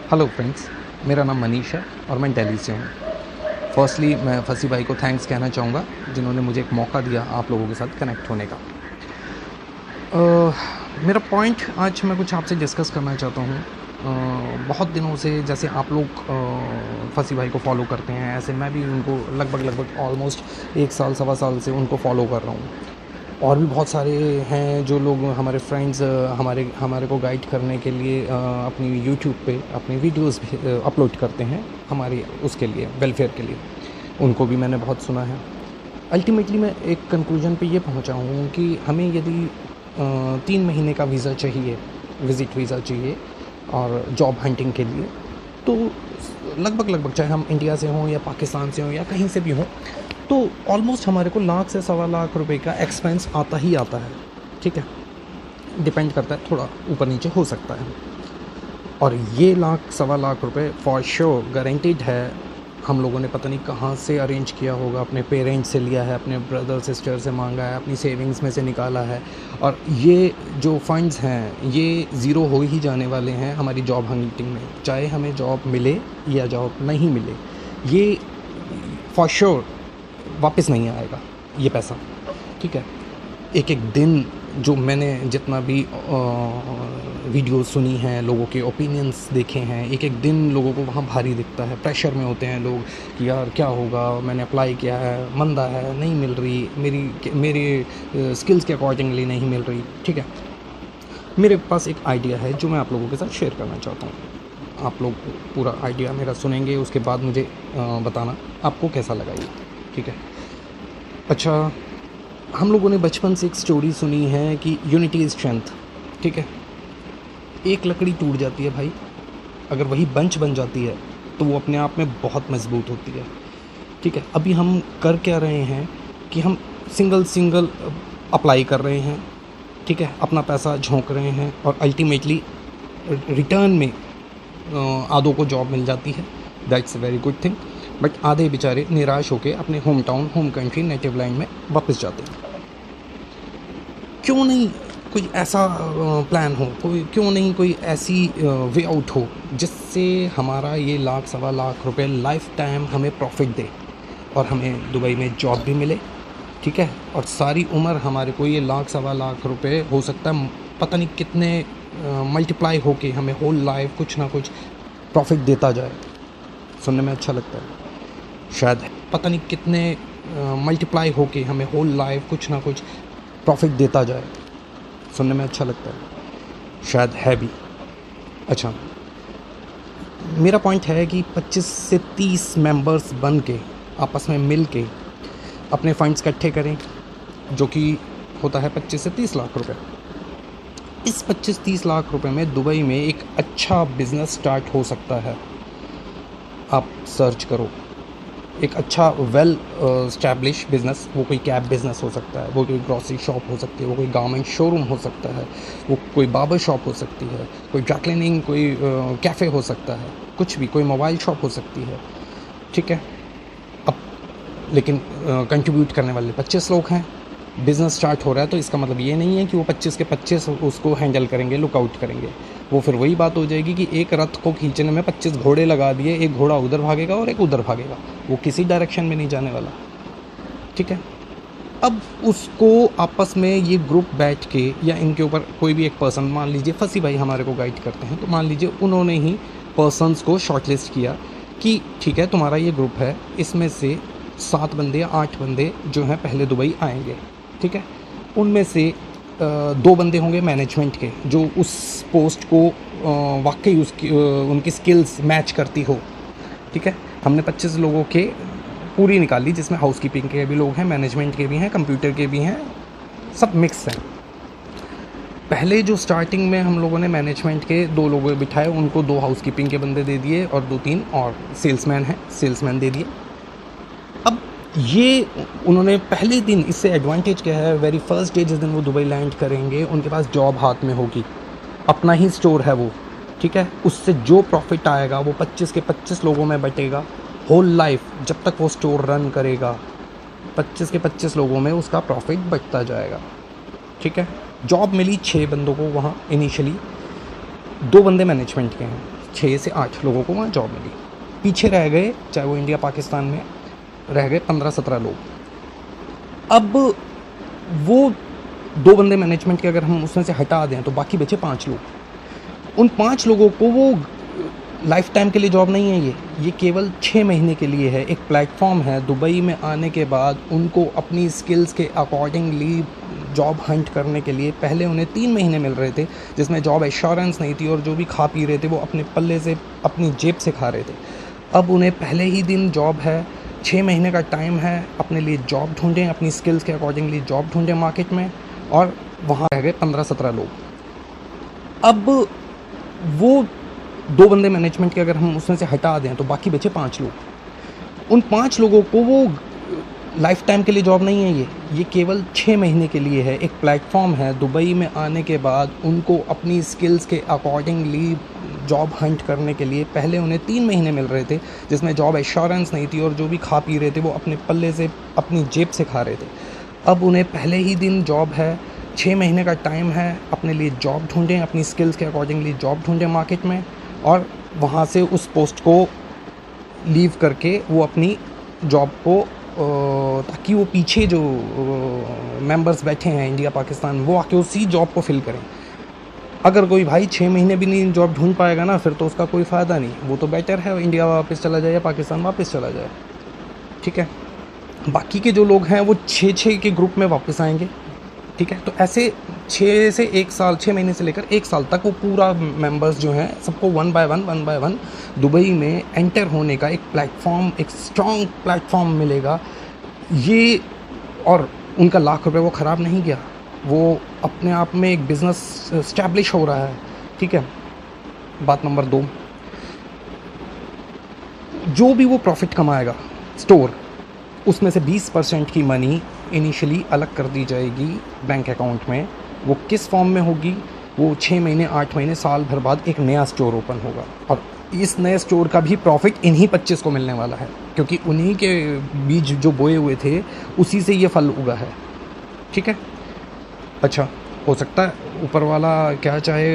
Hello friends, मेरा नाम मनीष है और मैं दिल्ली से हूँ। फर्स्टली मैं फसी भाई को थैंक्स कहना चाहूँगा जिन्होंने मुझे एक मौका दिया आप लोगों के साथ कनेक्ट होने का। मेरा पॉइंट आज मैं कुछ आपसे डिस्कस करना चाहता हूँ। बहुत दिनों से जैसे आप लोग फसी भाई को फॉलो करते हैं, ऐसे मैं भी उनको लगभग ऑलमोस्ट 1 साल सवा साल से उनको फॉलो कर रहा हूँ। और भी बहुत सारे हैं जो लोग हमारे फ्रेंड्स हमारे को गाइड करने के लिए अपनी यूट्यूब पे अपनी वीडियोस भी अपलोड करते हैं हमारी उसके लिए वेलफेयर के लिए। उनको भी मैंने बहुत सुना है। अल्टीमेटली मैं एक कंक्लूजन पे ये पहुंचा हूँ कि हमें यदि 3 महीने का वीज़ा चाहिए, विज़िट वीज़ा चाहिए और जॉब हंटिंग के लिए, तो लगभग चाहे हम इंडिया से हों या पाकिस्तान से हों या कहीं से भी हों, तो ऑलमोस्ट हमारे को लाख से सवा लाख रुपए का एक्सपेंस आता ही आता है। ठीक है, डिपेंड करता है, थोड़ा ऊपर नीचे हो सकता है। और ये लाख सवा लाख रुपए फॉर श्योर गारंटीड है हम लोगों ने पता नहीं कहाँ से अरेंज किया होगा, अपने पेरेंट्स से लिया है, अपने ब्रदर सिस्टर से मांगा है, अपनी सेविंग्स में से निकाला है। और ये जो फंड्स हैं ये ज़ीरो हो ही जाने वाले हैं हमारी जॉब हंटिंग में, चाहे हमें जॉब मिले या जॉब नहीं मिले, ये फॉर श्योर वापस नहीं आएगा ये पैसा। ठीक है, एक एक दिन जो मैंने जितना भी वीडियो सुनी हैं, लोगों के ओपिनियंस देखे हैं, एक एक दिन लोगों को वहाँ भारी दिखता है, प्रेशर में होते हैं लोग कि यार क्या होगा, मैंने अप्लाई किया है, मंदा है, नहीं मिल रही, मेरी स्किल्स के अकॉर्डिंगली नहीं मिल रही। ठीक है, मेरे पास एक आइडिया है जो मैं आप लोगों के साथ शेयर करना चाहता हूँ। आप लोग पूरा आइडिया मेरा सुनेंगे, उसके बाद मुझे बताना आपको कैसा लगा ये। ठीक है, अच्छा, हम लोगों ने बचपन से एक स्टोरी सुनी है कि यूनिटी इज़ स्ट्रेंथ। ठीक है, एक लकड़ी टूट जाती है भाई, अगर वही बंच बन जाती है तो वो अपने आप में बहुत मजबूत होती है। ठीक है, अभी हम कर क्या रहे हैं कि हम सिंगल अप्लाई कर रहे हैं। ठीक है, अपना पैसा झोंक रहे हैं और अल्टीमेटली रिटर्न में आधों को जॉब मिल जाती है। That's a very good thing. But आधे बेचारे निराश होकर अपने home town, home country, native land में वापस जाते हैं। क्यों नहीं कोई ऐसा प्लान हो, क्यों नहीं कोई ऐसी वे आउट हो जिससे हमारा ये लाख सवा लाख रुपए लाइफ टाइम हमें प्रॉफिट दे और हमें दुबई में जॉब भी मिले। ठीक है, और सारी उम्र हमारे को ये लाख सवा लाख रुपए हो सकता है पता नहीं कितने मल्टीप्लाई होके हमें होल लाइफ कुछ ना कुछ प्रॉफिट देता जाए। सुनने में अच्छा लगता है, शायद पता नहीं कितने मल्टीप्लाई होके हमें होल लाइफ कुछ ना कुछ प्रॉफिट देता जाए। सुनने में अच्छा लगता है, शायद है भी। अच्छा, मेरा पॉइंट है कि 25 से 30 मेंबर्स बन के आपस में मिल के अपने फंड्स इकट्ठे करें, जो कि होता है 25 से 30 लाख रुपए। इस 25-30 लाख रुपए में दुबई में एक अच्छा बिज़नेस स्टार्ट हो सकता है। आप सर्च करो, एक अच्छा वेल स्टैब्लिश बिज़नेस, वो कोई कैब बिज़नेस हो सकता है, वो कोई ग्रॉसरी शॉप हो सकती है, वो कोई गारमेंट शोरूम हो सकता है, वो कोई बार्बर शॉप हो सकती है, कोई ड्राई क्लीनिंग, कोई कैफ़े हो सकता है, कुछ भी, कोई मोबाइल शॉप हो सकती है। ठीक है, अब लेकिन कंट्रीब्यूट करने वाले 25 लोग हैं। बिज़नेस स्टार्ट हो रहा है तो इसका मतलब ये नहीं है कि वो 25 के 25 उसको हैंडल करेंगे, लुकआउट करेंगे। वो फिर वही बात हो जाएगी कि एक रथ को खींचने में 25 घोड़े लगा दिए, एक घोड़ा उधर भागेगा और एक उधर भागेगा, वो किसी डायरेक्शन में नहीं जाने वाला। ठीक है, अब उसको आपस में ये ग्रुप बैठ के या इनके ऊपर कोई भी एक पर्सन, मान लीजिए फसी भाई हमारे को गाइड करते हैं, तो मान लीजिए उन्होंने ही पर्सनस को शॉर्टलिस्ट किया कि ठीक है तुम्हारा ये ग्रुप है, इसमें से 7 बंदे या 8 बंदे जो हैं पहले दुबई आएंगे। ठीक है, उनमें से 2 बंदे होंगे मैनेजमेंट के, जो उस पोस्ट को वाकई उसकी उनकी स्किल्स मैच करती हो। ठीक है, हमने 25 लोगों के पूरी निकाली, जिसमें हाउसकीपिंग के भी लोग हैं, मैनेजमेंट के भी हैं, कंप्यूटर के भी हैं, सब मिक्स हैं। पहले जो स्टार्टिंग में हम लोगों ने मैनेजमेंट के 2 लोग बिठाए, उनको 2 हाउसकीपिंग के बंदे दे दिए और 2-3 और सेल्समैन हैं, सेल्समैन दे दिए। अब ये उन्होंने पहले दिन, इससे एडवांटेज क्या है, वेरी फर्स्ट डे जिस दिन वो दुबई लैंड करेंगे उनके पास जॉब हाथ में होगी, अपना ही स्टोर है वो। ठीक है, उससे जो प्रॉफिट आएगा वो 25 के 25 लोगों में बटेगा। होल लाइफ जब तक वो स्टोर रन करेगा 25 के 25 लोगों में उसका प्रॉफिट बचता जाएगा। ठीक है, जॉब मिली 6 बंदों को वहाँ इनिशियली, 2 बंदे मैनेजमेंट के हैं, 6 से 8 लोगों को वहाँ जॉब मिली। पीछे रह गए, चाहे वो इंडिया पाकिस्तान में रह गए 15-17 लोग। अब वो 2 बंदे मैनेजमेंट के अगर हम उसमें से हटा दें तो बाकी बचे 5 लोग। उन 5 लोगों को वो लाइफ टाइम के लिए जॉब नहीं है, ये केवल 6 महीने के लिए है। एक प्लेटफॉर्म है, दुबई में आने के बाद उनको अपनी स्किल्स के अकॉर्डिंगली जॉब हंट करने के लिए पहले उन्हें 3 महीने मिल रहे थे, जिसमें जॉब एश्योरेंस नहीं थी और जो भी खा पी रहे थे वो अपने पल्ले से, अपनी जेब से खा रहे थे। अब उन्हें पहले ही दिन जॉब है, 6 महीने का टाइम है, अपने लिए जॉब ढूंढें, अपनी स्किल्स के अकॉर्डिंगली जॉब ढूंढें मार्केट में, और वहाँ रह गए 15-17 लोग। अब वो 2 बंदे मैनेजमेंट के अगर हम उसमें से हटा दें तो बाकी बचे 5 लोग। उन 5 लोगों को वो लाइफ टाइम के लिए जॉब नहीं है, ये केवल 6 महीने के लिए है। एक प्लेटफॉर्म है, दुबई में आने के बाद उनको अपनी स्किल्स के अकॉर्डिंगली जॉब हंट करने के लिए पहले उन्हें 3 महीने मिल रहे थे, जिसमें जॉब एश्योरेंस नहीं थी और जो भी खा पी रहे थे वो अपने पल्ले से, अपनी जेब से खा रहे थे। अब उन्हें पहले ही दिन जॉब है, 6 महीने का टाइम है, अपने लिए जॉब ढूंढें, अपनी स्किल्स के अकॉर्डिंगली जॉब ढूंढें मार्केट में, और वहाँ से उस पोस्ट को लीव करके वो अपनी जॉब को, ताकि वो पीछे जो मेंबर्स बैठे हैं इंडिया पाकिस्तान, वो आके उसी जॉब को फिल करें। अगर कोई भाई 6 महीने भी नहीं जॉब ढूंढ पाएगा ना, फिर तो उसका कोई फ़ायदा नहीं। वो तो बेटर है इंडिया वापस चला जाए या पाकिस्तान वापस चला जाए, ठीक है। बाकी के जो लोग हैं वो 6-6 के ग्रुप में वापस आएंगे, ठीक है। तो ऐसे 6 से 1 साल, 6 महीने से लेकर 1 साल तक वो पूरा मेंबर्स जो हैं सबको वन बाय वन दुबई में एंटर होने का एक प्लेटफॉर्म, एक स्ट्रॉन्ग प्लेटफॉर्म मिलेगा। ये, और उनका लाख रुपए वो ख़राब नहीं गया, वो अपने आप में एक बिज़नेस इस्टेब्लिश हो रहा है, ठीक है। बात नंबर 2, जो भी वो प्रॉफिट कमाएगा स्टोर, उसमें से 20% की मनी इनिशियली अलग कर दी जाएगी बैंक अकाउंट में। वो किस फॉर्म में होगी? वो 6 महीने, 8 महीने, साल भर बाद एक नया स्टोर ओपन होगा, और इस नए स्टोर का भी प्रॉफिट इन्हीं 25 को मिलने वाला है, क्योंकि उन्हीं के बीज जो बोए हुए थे उसी से ये फल उगा है, ठीक है। अच्छा, हो सकता है ऊपर वाला क्या चाहे,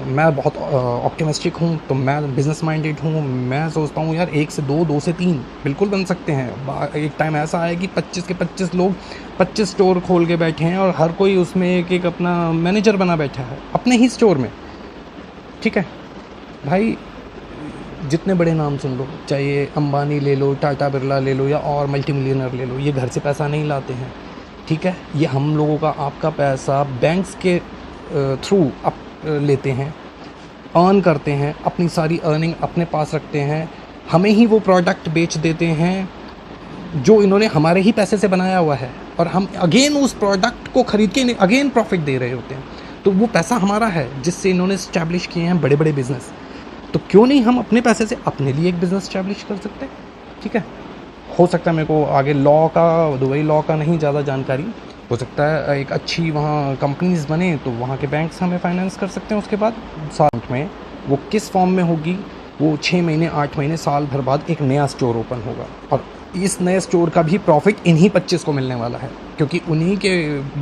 मैं बहुत ऑप्टिमिस्टिक हूँ, तो मैं बिज़नेस माइंडेड हूँ, मैं सोचता हूँ यार 1 से 2, 2 से 3 बिल्कुल बन सकते हैं। एक टाइम ऐसा आया कि 25 के 25 लोग 25 स्टोर खोल के बैठे हैं, और हर कोई उसमें एक अपना मैनेजर बना बैठा है अपने ही स्टोर में, ठीक है। भाई जितने बड़े नाम सुन लो, चाहे अंबानी ले लो, टाटा बिरला ले लो, या और मल्टी मिलियनर ले लो, ये घर से पैसा नहीं लाते हैं, ठीक है। ये हम लोगों का, आपका पैसा बैंक्स के थ्रू आप लेते हैं, अर्न करते हैं, अपनी सारी अर्निंग अपने पास रखते हैं, हमें ही वो प्रोडक्ट बेच देते हैं जो इन्होंने हमारे ही पैसे से बनाया हुआ है, और हम अगेन उस प्रोडक्ट को खरीद के अगेन प्रॉफिट दे रहे होते हैं। तो वो पैसा हमारा है जिससे इन्होंने इस्टेब्लिश किए हैं बड़े बड़े बिजनेस। तो क्यों नहीं हम अपने पैसे से अपने लिए एक बिज़नेस इस्टेब्लिश कर सकते हैं, ठीक है। हो सकता है मेरे को आगे लॉ का, दुबई लॉ का नहीं ज़्यादा जानकारी, हो सकता है एक अच्छी वहाँ कंपनीज़ बने तो वहाँ के बैंक्स हमें फाइनेंस कर सकते हैं। उसके बाद साल में वो किस फॉर्म में होगी? वो 6 महीने, 8 महीने, साल भर बाद एक नया स्टोर ओपन होगा, और इस नए स्टोर का भी प्रॉफिट इन्हीं 25 को मिलने वाला है, क्योंकि उन्हीं के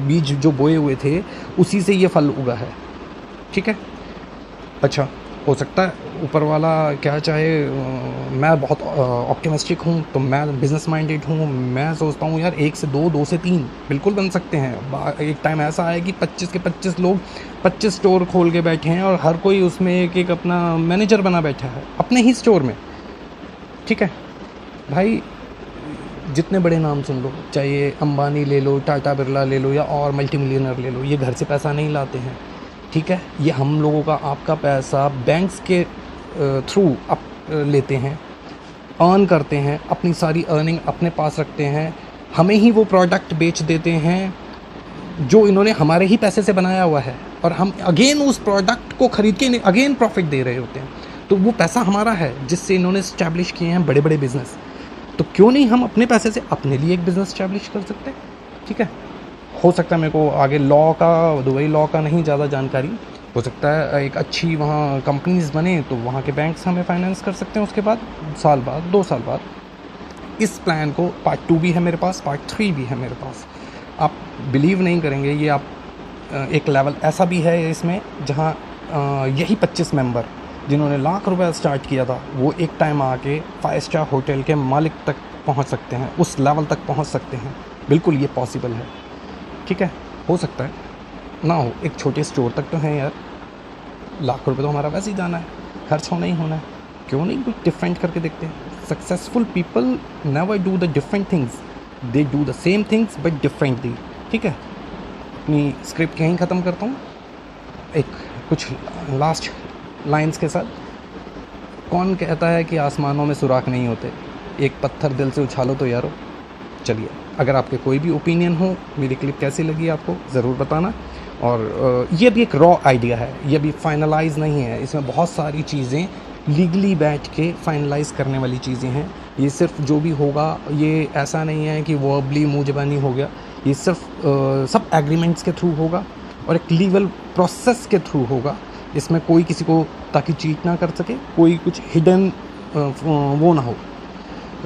बीज जो बोए हुए थे उसी से ये फल उगा है, ठीक है। अच्छा, हो सकता है ऊपर वाला क्या चाहे, मैं बहुत ऑप्टिमिस्टिक हूँ, तो मैं बिज़नेस माइंडेड हूँ, मैं सोचता हूँ यार 1 से 2, 2 से 3 बिल्कुल बन सकते हैं। एक टाइम ऐसा आया कि 25 के 25 लोग 25 स्टोर खोल के बैठे हैं, और हर कोई उसमें एक अपना मैनेजर बना बैठा है अपने ही स्टोर में, ठीक है। भाई जितने बड़े नाम सुन लो, चाहे अंबानी ले लो, टाटा बिरला ले लो, या और मल्टी मिलियनर ले लो, ये घर से पैसा नहीं लाते हैं, ठीक है। ये हम लोगों का, आपका पैसा बैंक्स के थ्रू आप लेते हैं, अर्न करते हैं, अपनी सारी अर्निंग अपने पास रखते हैं, हमें ही वो प्रोडक्ट बेच देते हैं जो इन्होंने हमारे ही पैसे से बनाया हुआ है, और हम अगेन उस प्रोडक्ट को खरीद के अगेन प्रॉफिट दे रहे होते हैं। तो वो पैसा हमारा है जिससे इन्होंने इस्टेब्लिश किए हैं बड़े बड़े बिजनेस। तो क्यों नहीं हम अपने पैसे से अपने लिए एक बिज़नेस इस्टेब्लिश कर सकते हैं, ठीक है। हो सकता है मेरे को आगे लॉ का, दुबई लॉ का नहीं ज़्यादा जानकारी, हो सकता है एक अच्छी वहाँ कंपनीज़ बने तो वहाँ के बैंक्स हमें फाइनेंस कर सकते हैं। उसके बाद साल बाद, 2 साल बाद इस प्लान को पार्ट 2 भी है मेरे पास, पार्ट 3 भी है मेरे पास। आप बिलीव नहीं करेंगे, ये आप एक लेवल ऐसा भी है इसमें जहाँ यही 25 मेंबर जिन्होंने लाख रुपए स्टार्ट किया था वो एक टाइम आके 5 स्टार होटल के मालिक तक पहुंच सकते हैं, उस लेवल तक पहुंच सकते हैं। बिल्कुल ये पॉसिबल है, ठीक है, हो सकता है ना हो। एक छोटे स्टोर तक तो है यार, लाख रुपए तो हमारा वैसे ही जाना है, खर्च होना ही होना है, क्यों नहीं कुछ डिफरेंट करके देखते हैं। Successful people never do the different things, they do the same things but differently, ठीक है। अपनी स्क्रिप्ट यहीं ख़त्म करता हूँ एक कुछ लास्ट लाइंस के साथ। कौन कहता है कि आसमानों में सुराख नहीं होते, एक पत्थर दिल से उछालो तो यारो। चलिए, अगर आपके कोई भी ओपिनियन हो, मेरी क्लिप कैसी लगी आपको ज़रूर बताना। और ये भी एक रॉ आइडिया है, ये भी फाइनलाइज नहीं है, इसमें बहुत सारी चीज़ें लीगली बैठ के फाइनलाइज करने वाली चीज़ें हैं। ये सिर्फ जो भी होगा, ये ऐसा नहीं है कि वर्बली मुँह ज़बानी हो गया, ये सिर्फ सब एग्रीमेंट्स के थ्रू होगा और एक लीगल प्रोसेस के थ्रू होगा। इसमें कोई किसी को ताकि चीट ना कर सके, कोई कुछ हिडन वो ना हो,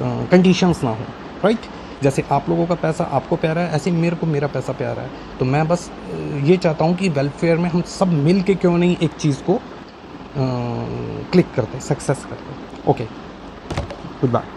कंडीशंस ना हो, राइट। जैसे आप लोगों का पैसा आपको प्यारा है, ऐसे मेरे को मेरा पैसा प्यारा है। तो मैं बस ये चाहता हूँ कि वेलफेयर में हम सब मिल के क्यों नहीं एक चीज़ को क्लिक करते, सक्सेस करते। Okay, good bye.